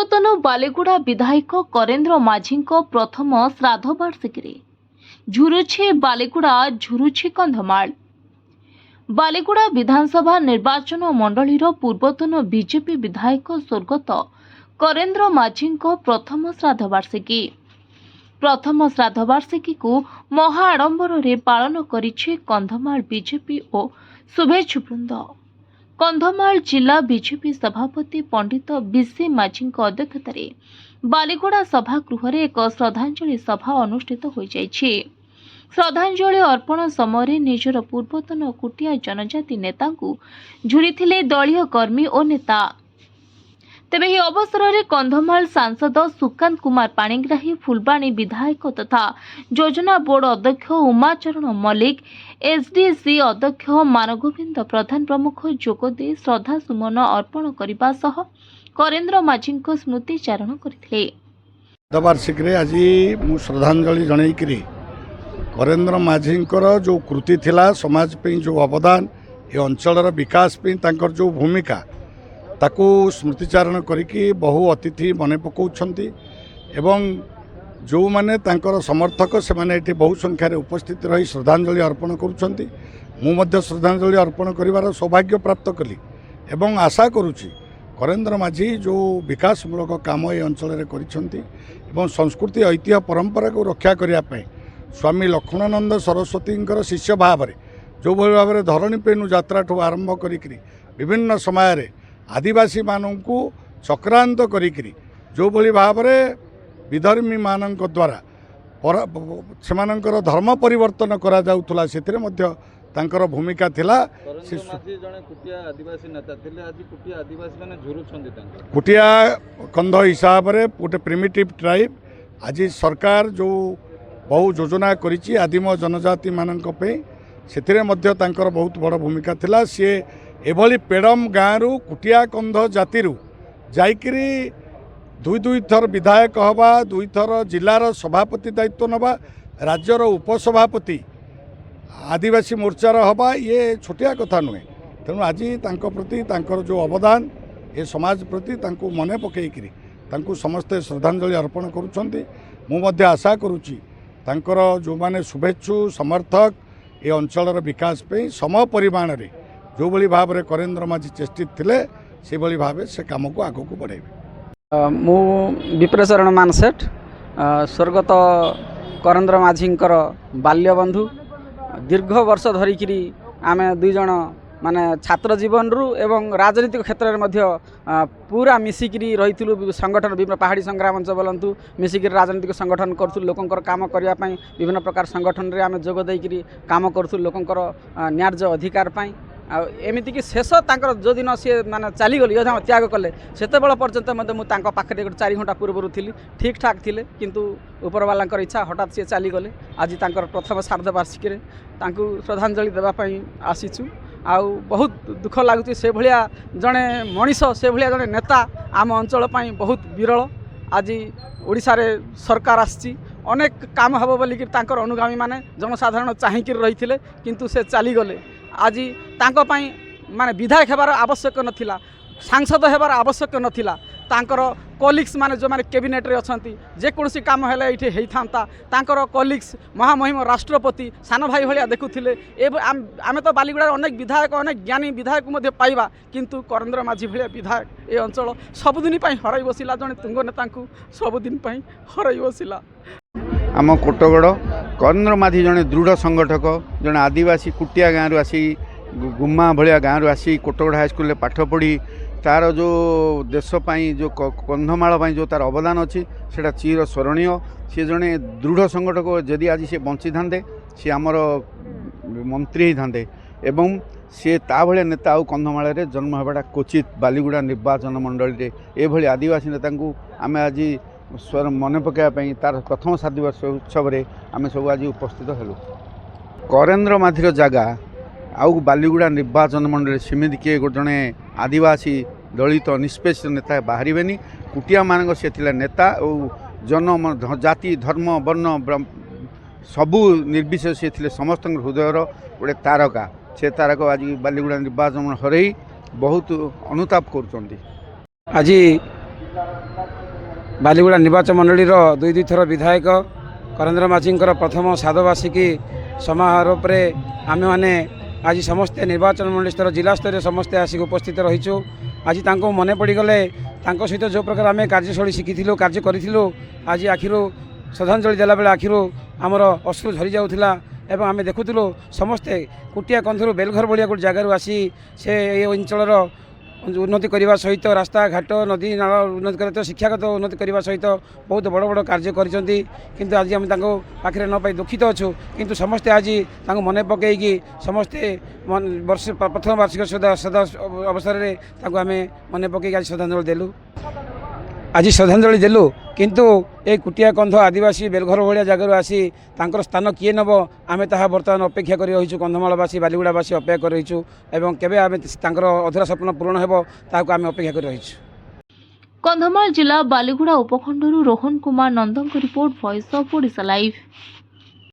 ପୂର୍ବତନ ବାଲିଗୁଡ଼ା ବିଧାୟକ କରେନ୍ଦ୍ର ମାଝୀଙ୍କ ପ୍ରଥମ ଶ୍ରାଦ୍ଧ ବାର୍ଷିକୀରେ ଝୁରୁଛି ବାଲିଗୁଡ଼ା, ଝୁରୁଛି କନ୍ଧମାଳ। ବାଲିଗୁଡ଼ା ବିଧାନସଭା ନିର୍ବାଚନ ମଣ୍ଡଳୀର ପୂର୍ବତନ ବିଜେପି ବିଧାୟକ ସ୍ୱର୍ଗତ କରେନ୍ଦ୍ର ମାଝୀଙ୍କ ପ୍ରଥମ ଶ୍ରାଦ୍ଧ ବାର୍ଷିକୀ। ପ୍ରଥମ ଶ୍ରାଦ୍ଧ ବାର୍ଷିକୀକୁ ମହା ଆଡମ୍ବରରେ ପାଳନ କରିଛି କନ୍ଧମାଳ ବିଜେପି ଓ ଶୁଭେଚ୍ଛୁ ବୃନ୍ଦ। କନ୍ଧମାଳ ଜିଲ୍ଲା ବିଜେପି ସଭାପତି ପଣ୍ଡିତ ବିସି ମାଝୀଙ୍କ ଅଧ୍ୟକ୍ଷତାରେ ବାଲିଗୁଡ଼ା ସଭାଗୃହରେ ଏକ ଶ୍ରଦ୍ଧାଞ୍ଜଳି ସଭା ଅନୁଷ୍ଠିତ ହୋଇଯାଇଛି। ଶ୍ରଦ୍ଧାଞ୍ଜଳି ଅର୍ପଣ ସମୟରେ ନିଜର ପୂର୍ବତନ କୁଟିଆ ଜନଜାତି ନେତାଙ୍କୁ ଝୁରିଥିଲେ ଦଳୀୟ କର୍ମୀ ଓ ନେତା। ତେବେ ଏହି ଅବସରରେ କନ୍ଧମାଳ ସାଂସଦ ସୁକାନ୍ତ କୁମାର ପାଣିଗ୍ରାହୀ, ଫୁଲବାଣୀ ବିଧାୟକ ତଥା ଯୋଜନା ବୋର୍ଡ ଅଧ୍ୟକ୍ଷ ଉମାଚରଣ ମଲ୍ଲିକ, ଏସଡିସି ଅଧ୍ୟକ୍ଷ ମାନଗୋବିନ୍ଦ ପ୍ରଧାନ ପ୍ରମୁଖ ଯୋଗଦେଇ ଶ୍ରଦ୍ଧାସୁମନ ଅର୍ପଣ କରିବା ସହ କରେନ୍ଦ୍ର ମାଝୀଙ୍କ ସ୍ମୃତିଚାରଣ କରିଥିଲେ। ବାର୍ଷିକରେ ଆଜି ମୁଁ ଶ୍ରଦ୍ଧାଞ୍ଜଳି ଜଣାଇକରି କରେନ୍ଦ୍ର ମାଝୀଙ୍କର जो कृति थिला समाज पे जो अवदान ए अंचलर विकास पे तांकर जो भूमिका ताकू स्मृतिचारण करिकी बहु अतिथि मने पकाउछंती एवं जो माने तांकर समर्थक से माने एठी बहु संख्या रे उपस्थित रही श्रद्धांजलि अर्पण करूछंती। मु मध्य श्रद्धांजलि अर्पण करिवार सौभाग्य प्राप्त कली एवं आशा करूची करेन्द्र माझी जो विकासमूलक काम ए अंचल रे करिछंती एवं संस्कृति ऐतिह्य परंपरा को रक्षा करिया पय स्वामी लक्ष्मणानंद सरस्वतींकर शिष्य भाव में जो भाव में धरणी पेनु यात्रा ठू आरंभ करी विभिन्न समय रे आदिवासी मानू चक्रांत करी जो भाव में विधर्मी मानक द्वारा सेमानंकर धर्म परिवर्तन करा जाउथला सेतिरे मध्य तांकर भूमिका थिला। कुटिया कंध हिसाब रे गोटे प्रिमिटिव ट्राइब आज सरकार जो बहु योजना करिछि आदिम जनजाति मानक पे सेतिरे मध्य तांकर बहुत बड़ भूमिका थिला। सी एभली पेड़म गाँव कुटिया कंध जाति जाइकरी दुई थर विधायक हवा, दुई थर जिलार सभापति दायित्व नवा, राज्यर उपसभापति आदिवासी मोर्चार हवा, ये छोटिया कथा नुहे। तेणु आज तांको प्रति तांकर जो अवदान ए समाज प्रति तांको मने पकेइकरी तांको समस्ते श्रद्धांजलि अर्पण करुछंती। मु मध्य आशा करुछि तांकर जो माने शुभेच्छु समर्थक ए अंचलर विकास पे सम परिमाण रे जो भली भाव रे करेन्द्र माझी चेष्टित थिले से भली भाव से काम को आगो को बढ़ाइबे। मु विप्रेशरण मानसेठ स्वर्गत करेन्द्र माझींकर बाल्यबंधु दीर्घ वर्ष धरिकी आमे दुई जन माने छात्र जीवन रु एवं राजनीतिक क्षेत्र में मध्य पूरा मिसिकी रही संगठन विभिन्न पहाड़ी संग्राम मंच बोलतु मिसिकी राजनीतिक संगठन करूँ लोकंकर काम करने विभिन्न प्रकार संगठन रे आमे जोग देइकरी काम करूँ लोकंकर न्याय्य अधिकार पाई एमतीक शेष तांकर जो दिन सी माने चलीगली यथा त्याग कले सेते बेल पर्यंत मध्य मु तांको पाखरे 4 घंटा पूर्व थी ठीक ठाक थिले किंतु उपरवालांकर इच्छा हठात सी चलीगले। आज तांकर प्रथम श्राद्ध वार्षिकी रे तांको श्रद्धांजलि देबा पई आसीचु। आउ बहुत दुख लगुच से भाया जड़े मनीष से भाया जड़े नेता आम अंचल पाई बहुत विरल। आज ओडिशा रे सरकार आसी अनेक काम हम बोलिक अनुगामी माने जनसाधारण चाहिक रही किंतु से चलीगले। आज तांको पाई माने विधायक हेबार आवश्यक नथिला, सांसद हेबार आवश्यक नथिला, तांकर कलिग्स माने जो माने कैबिनेट रे अछंती जेकोसी काम हेले एठी हेई थांता तांकर कलिग्स महामहिम राष्ट्रपति सान भाई भलिया देखुथिले। आमे तो बालीगुड़ा अनेक विधायक अनेक ज्ञानी विधायक मध्ये पाइबा किंतु करेन्द्र माझी भलिया विधायक ए अंचल सबुदिन पई हराई बसिला। जने तुंग नेतांकु सबुदिन पई हराई बसिला। आम कोटगड़ करेन्द्र माझी जड़े दृढ़ संगठक जड़े आदिवासी कुटिया गाँव आसी गुम्मा भाया गाँव आसी कोटगड़ हाईस्कल पाठ पढ़ी तार जो देशपाई जो कंधमाल जो तार अवदान अच्छी से चिर स्मरणीय। सी जड़े दृढ़ संगठक जदि आज सी बंची था सी आमर मंत्री ही था एवं सी भाया नेता आउ कंधमाल जन्म होगा क्वचित बालीगुड़ा निर्वाचन मंडली ये आदिवासी नेता आम आज मन पकाइवाई तार प्रथम श्राद्ध वर्ष उत्सव आम सब आज उपस्थित हेलु। करेन्द्र माझीर जगह आउ बालीगुड़ा निर्वाचन मंडली सेमती किए जड़े आदिवासी दलित निष्पेष नेता बाहर कुटिया मान से नेता और जन जाति धर्म वर्ण सबू निर्विशेष से समस्त हृदयर गोटे तारका से तारका आज बालीगुड़ा निर्वाचन हरई बहुत अनुताप कर। आज बालीगुड़ा निर्वाचन मंडली दुई दुई थर विधायक करेन्द्र माझी प्रथम साधवार्षिकी समारोह पर आम मैंने आज समस्ते निर्वाचन मंडली स्तर जिला स्तर समस्ते आसिक उपस्थित रहीचु। आज मन पड़गले सहित जो प्रकार आम कार्यशैली शिखी कार्य करूँ आज आखिर श्रद्धांजलि देला बेले आखिर आमर अश्रु झरी जाऊला एवं आम देखुलु समस्ते कुटिया कंधर बेलघर भाया गोटे जगार आसी से अंचल उन्नति करने सहित रास्ता घाट नदी नाल उन्नति कर शिक्षागत उन्नति करने सहित बहुत बड़ बड़ कार्य करिसेंती किंतु आज आम पाखे न पाई दुखित अच्छु किंतु समस्ते आज मन पकईकि समस्ते वर्ष प्रथम वार्षिक श्रद्धा अवसर में आम मन पकईकि आज श्रद्धांजलि देलु। आज श्रद्धांजलि देलु किंतु ए कुटिया कंध आदिवासी बेलघर भाया जगार आसी तांकर स्थान किए नब आमे ताहा बर्तमान अपेक्षा कर रहीचु। कंधमालवासी बालीगुड़ावासी अपेक्षा कर रहीचु एवं केबे आमे तांकर अधूरा स्वप्न पूर्ण हेबो ताहाको आमे अपेक्षा कर रहीचु। कंधमाल जिला बालीगुड़ा उपखंडरू Rohan Kumar Nandan report, voice of Odisha live.